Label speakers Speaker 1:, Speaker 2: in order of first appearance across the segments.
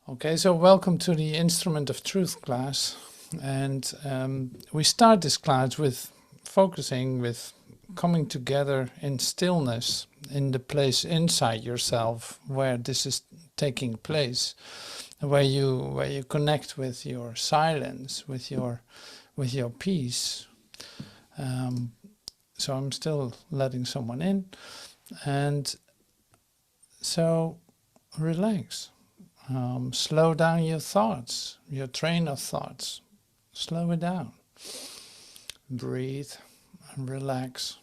Speaker 1: Okay, so welcome to the Instrument of Truth class. And we start this class with focusing, with coming together in stillness, in the place inside yourself where this is taking place, where you connect with your silence, with your peace. So I'm still letting someone in, and so relax. Slow down your thoughts, your train of thoughts. Slow it down. Breathe and relax,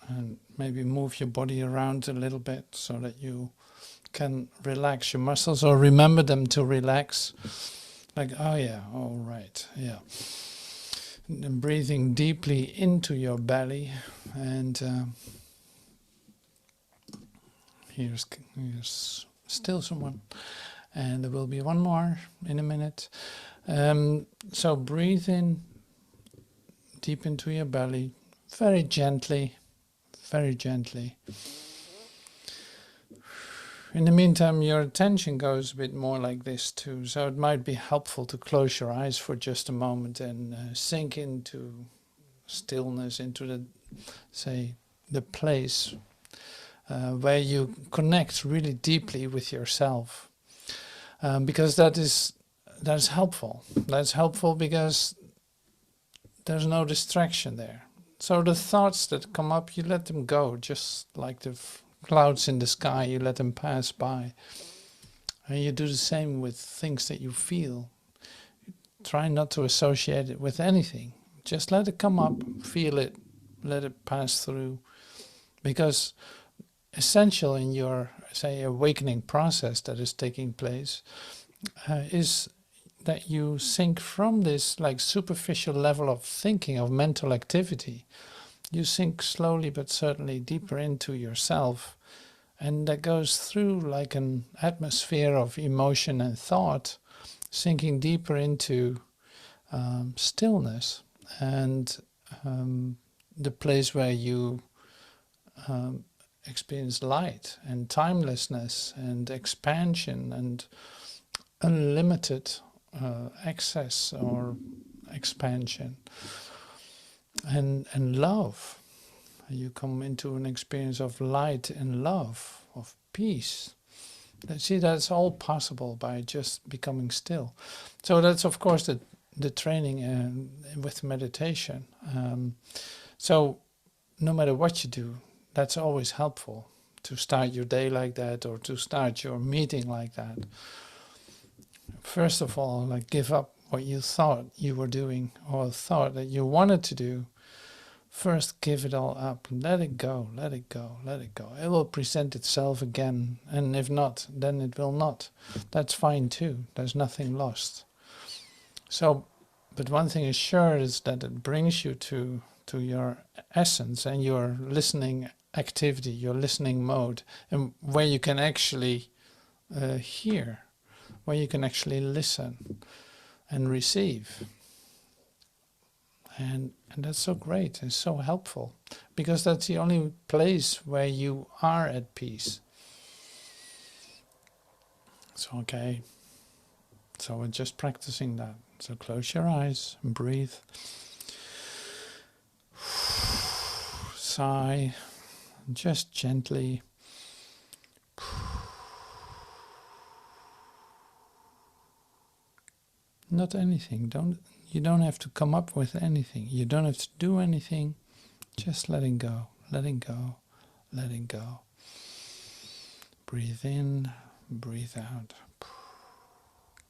Speaker 1: and maybe move your body around a little bit so that you can relax your muscles or remember them to relax. Like, oh yeah, all right, yeah. And breathing deeply into your belly, and here's still someone. And there will be one more in a minute. So breathe in deep into your belly, very gently, very gently. In the meantime, your attention goes a bit more like this too. So it might be helpful to close your eyes for just a moment and sink into stillness, into the place where you connect really deeply with yourself. Because that's helpful. That's helpful because there's no distraction there. So the thoughts that come up, you let them go, just like the clouds in the sky, you let them pass by. And you do the same with things that you feel. Try not to associate it with anything. Just let it come up, feel it, let it pass through. Because essential in your, say, awakening process that is taking place is that you sink from this like superficial level of thinking, of mental activity. You sink slowly but certainly deeper into yourself, and that goes through like an atmosphere of emotion and thought, sinking deeper into stillness and the place where you experience light and timelessness and expansion and unlimited access or expansion and love. You come into an experience of light and love, of peace. See, that's all possible by just becoming still. So that's of course the training with meditation. So no matter what you do, that's always helpful to start your day like that or to start your meeting like that. First of all, like give up what you thought you were doing or thought that you wanted to do. First, give it all up. Let it go, let it go, let it go. It will present itself again. And if not, then it will not. That's fine too. There's nothing lost. So, but one thing is sure is that it brings you to your essence and your listening activity, your listening mode, and where you can actually hear, where you can actually listen and receive. And that's so great and so helpful, because that's the only place where you are at peace. So, okay, so we're just practicing that. So close your eyes and breathe. Sigh, just gently. Not anything. You don't have to come up with anything. You don't have to do anything. Just letting go, letting go, letting go. Breathe in, breathe out.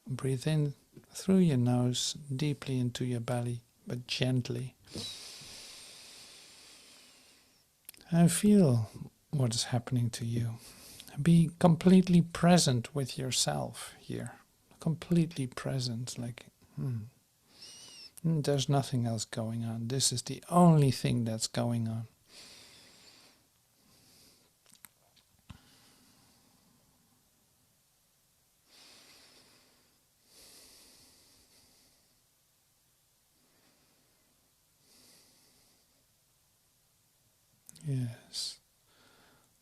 Speaker 1: Breathe in through your nose, deeply into your belly, but gently. And feel what is happening to you. Be completely present with yourself here. Completely present, like there's nothing else going on. This is the only thing that's going on. Yes,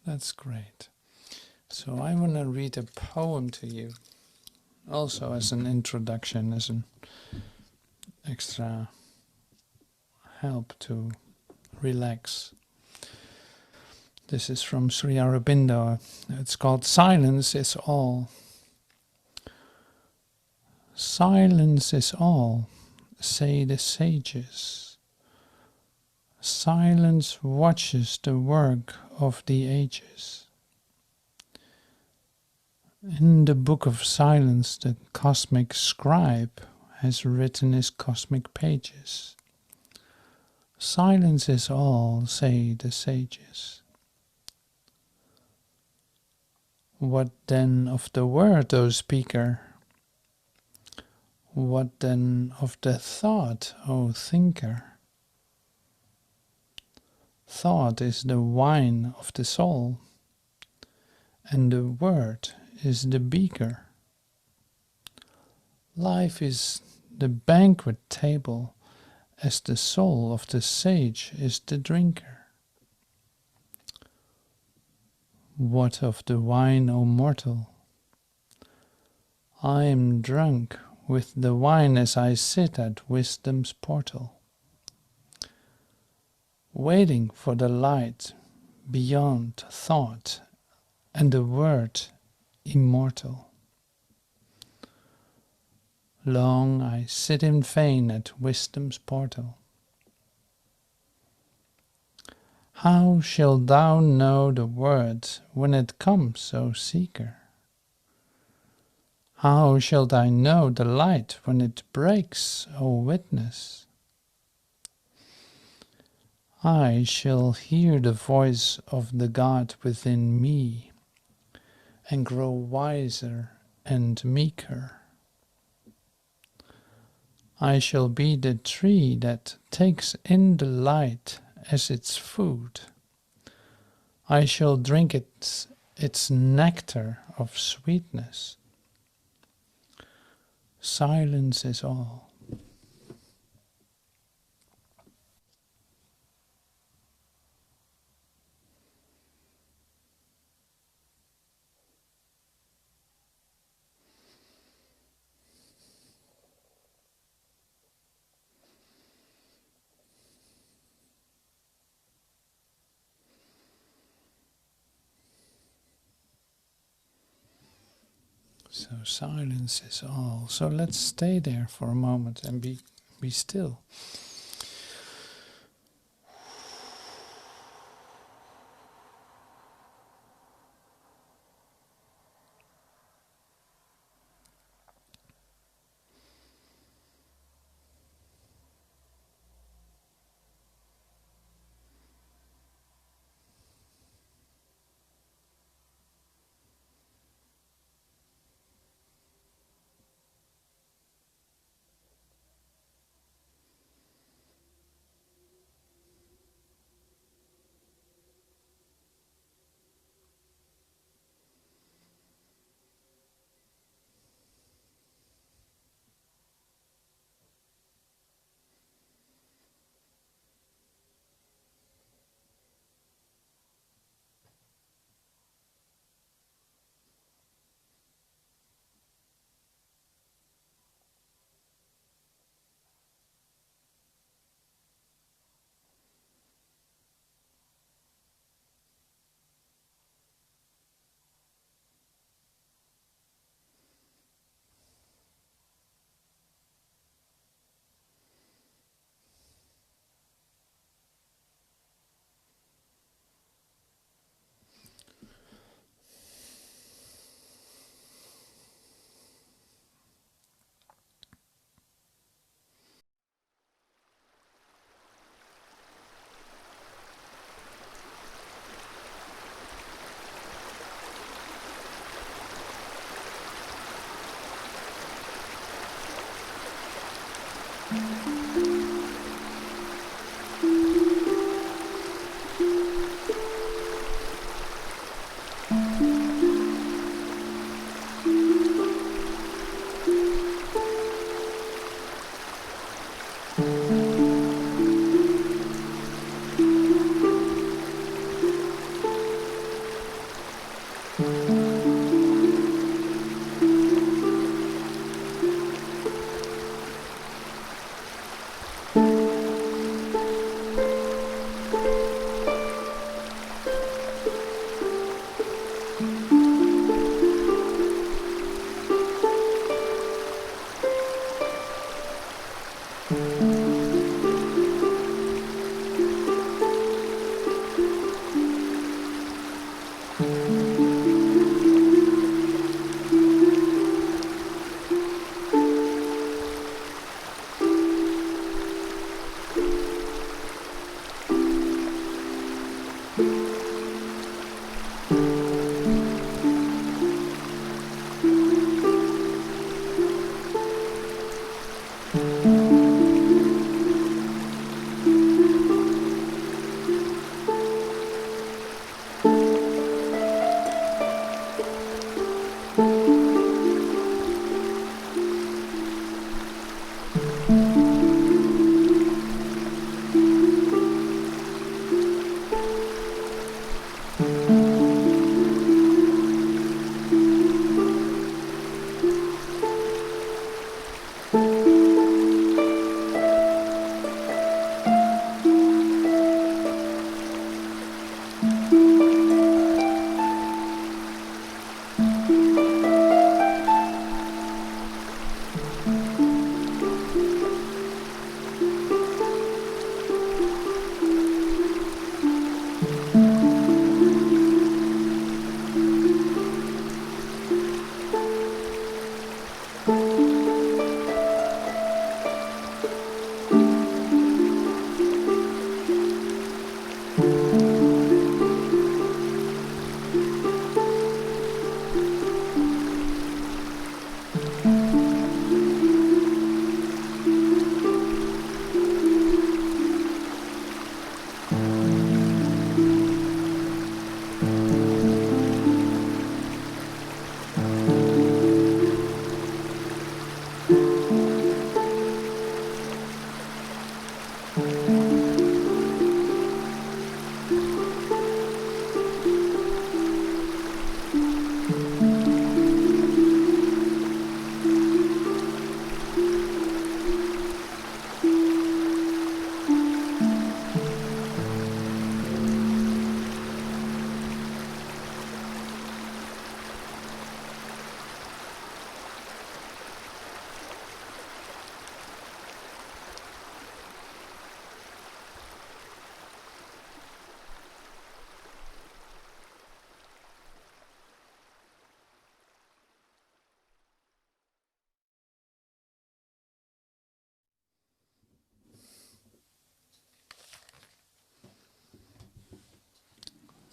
Speaker 1: that's great. So I want to read a poem to you. Also as an introduction, as an extra help to relax. This is from Sri Aurobindo. It's called Silence is All. Silence is all, say the sages. Silence watches the work of the ages. In the book of silence, the cosmic scribe has written his cosmic pages. Silence is all, say the sages. What then of the word, O speaker? What then of the thought, O thinker? Thought is the wine of the soul, and the word is the beaker. Life is the banquet table, as the soul of the sage is the drinker. What of the wine, O mortal? I am drunk with the wine as I sit at wisdom's portal, waiting for the light beyond thought and the word immortal. Long I sit in vain at wisdom's portal. How shalt thou know the word when it comes, O seeker? How shalt I know the light when it breaks, O witness? I shall hear the voice of the God within me and grow wiser and meeker. I shall be the tree that takes in the light as its food. I shall drink its nectar of sweetness. Silence is all. So silence is all. So let's stay there for a moment and be still.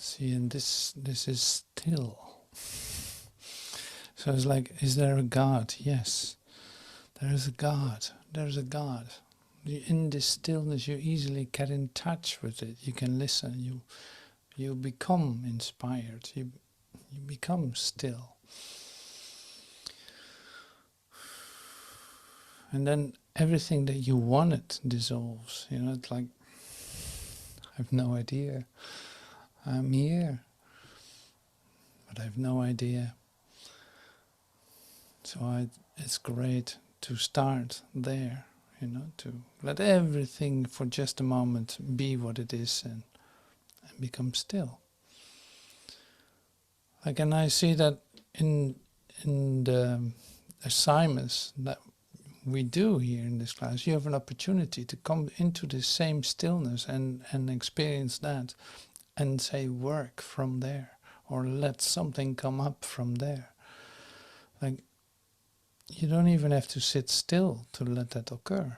Speaker 1: See, and this is still. So it's like, is there a God? Yes, there is a God. There is a God. In this stillness, you easily get in touch with it. You can listen. You become inspired. You become still. And then everything that you wanted dissolves. You know, it's like, I have no idea. I'm here, but I have no idea. So it's great to start there, you know, to let everything for just a moment be what it is and become still. Like, and I see that in the assignments that we do here in this class, you have an opportunity to come into the same stillness and experience that, and say work from there, or let something come up from there. Like, you don't even have to sit still to let that occur.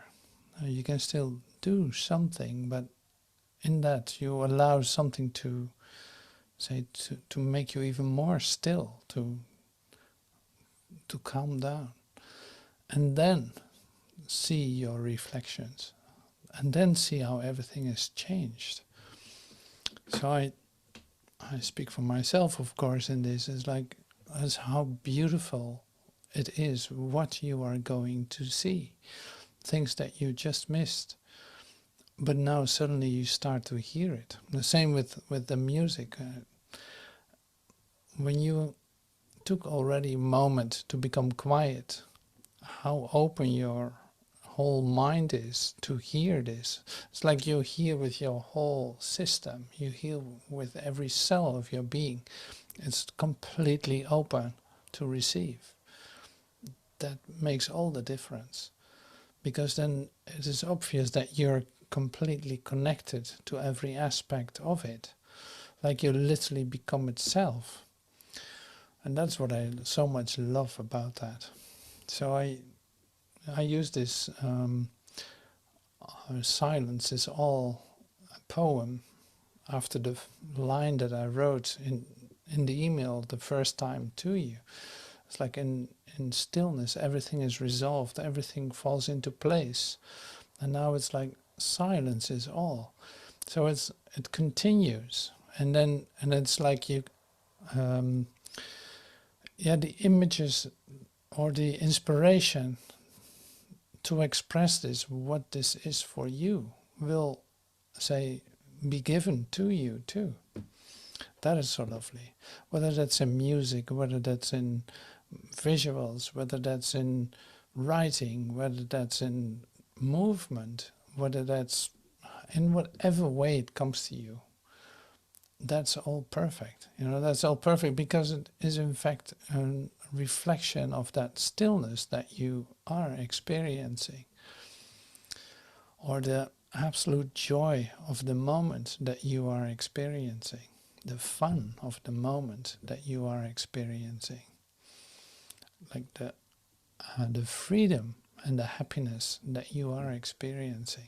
Speaker 1: You can still do something, but in that you allow something to say to make you even more still, to calm down, and then see your reflections, and then see how everything has changed. So I speak for myself, of course, in this, is like, as how beautiful it is what you are going to see, things that you just missed, but now suddenly you start to hear it. The same with the music. When you took already a moment to become quiet, how open your whole mind is to hear this. It's like you hear with your whole system. You hear with every cell of your being. It's completely open to receive. That makes all the difference, because then it is obvious that you're completely connected to every aspect of it, like you literally become itself. And that's what I so much love about that. So I use this silence is all a poem after the line that I wrote in the email the first time to you. It's like in stillness everything is resolved, everything falls into place. And now it's like silence is all. So it continues, and it's like you the images or the inspiration to express this, what this is for you, will say be given to you too. That is so lovely. Whether that's in music, whether that's in visuals, whether that's in writing, whether that's in movement, whether that's in whatever way it comes to you, that's all perfect. That's all perfect, because it is in fact a reflection of that stillness that you are experiencing, or the absolute joy of the moment that you are experiencing, the fun of the moment that you are experiencing, like the freedom and the happiness that you are experiencing.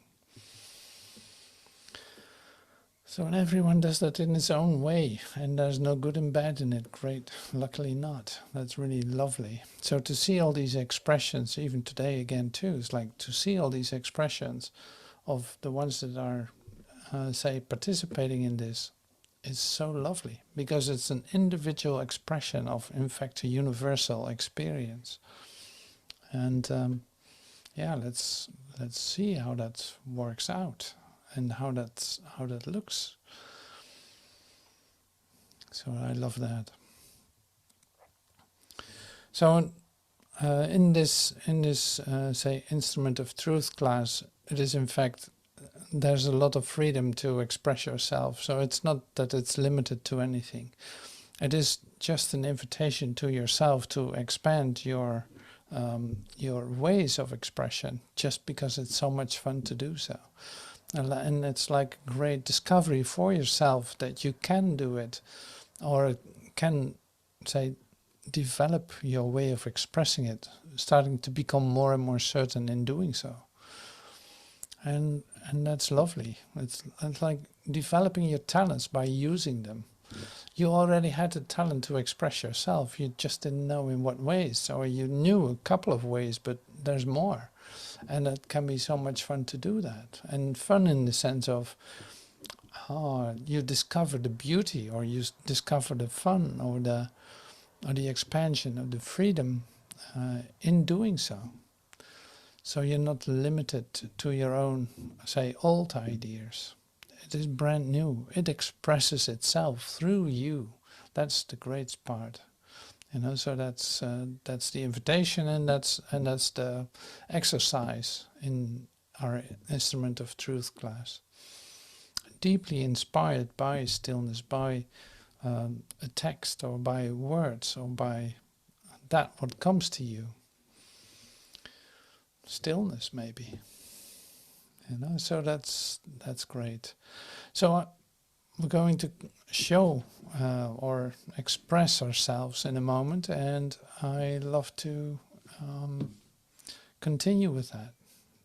Speaker 1: So everyone does that in his own way, and there's no good and bad in it. Great, luckily not. That's really lovely. So to see all these expressions, even today again too, it's like to see all these expressions of the ones that are, say, participating in this, is so lovely, because it's an individual expression of, in fact, a universal experience. And let's see how that works out, and how that looks. So I love that. So in this say Instrument of Truth class, it is in fact, there's a lot of freedom to express yourself. So it's not that it's limited to anything. It is just an invitation to yourself to expand your ways of expression, just because it's so much fun to do so. And it's like a great discovery for yourself that you can do it, or can, say, develop your way of expressing it, starting to become more and more certain in doing so. And that's lovely. It's like developing your talents by using them. You already had the talent to express yourself, you just didn't know in what ways, or you knew a couple of ways, but there's more. And it can be so much fun to do that. And fun in the sense of, you discover the beauty, or you discover the fun, or the expansion of the freedom in doing so. So you're not limited to your own, say, old ideas. It is brand new. It expresses itself through you. That's the great part. So that's the invitation, and that's the exercise in our Instrument of Truth class. Deeply inspired by stillness, by a text, or by words, or by that what comes to you. Stillness, maybe. So that's great. So we're going to show or express ourselves in a moment, and I love to continue with that.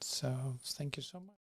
Speaker 1: So thank you so much.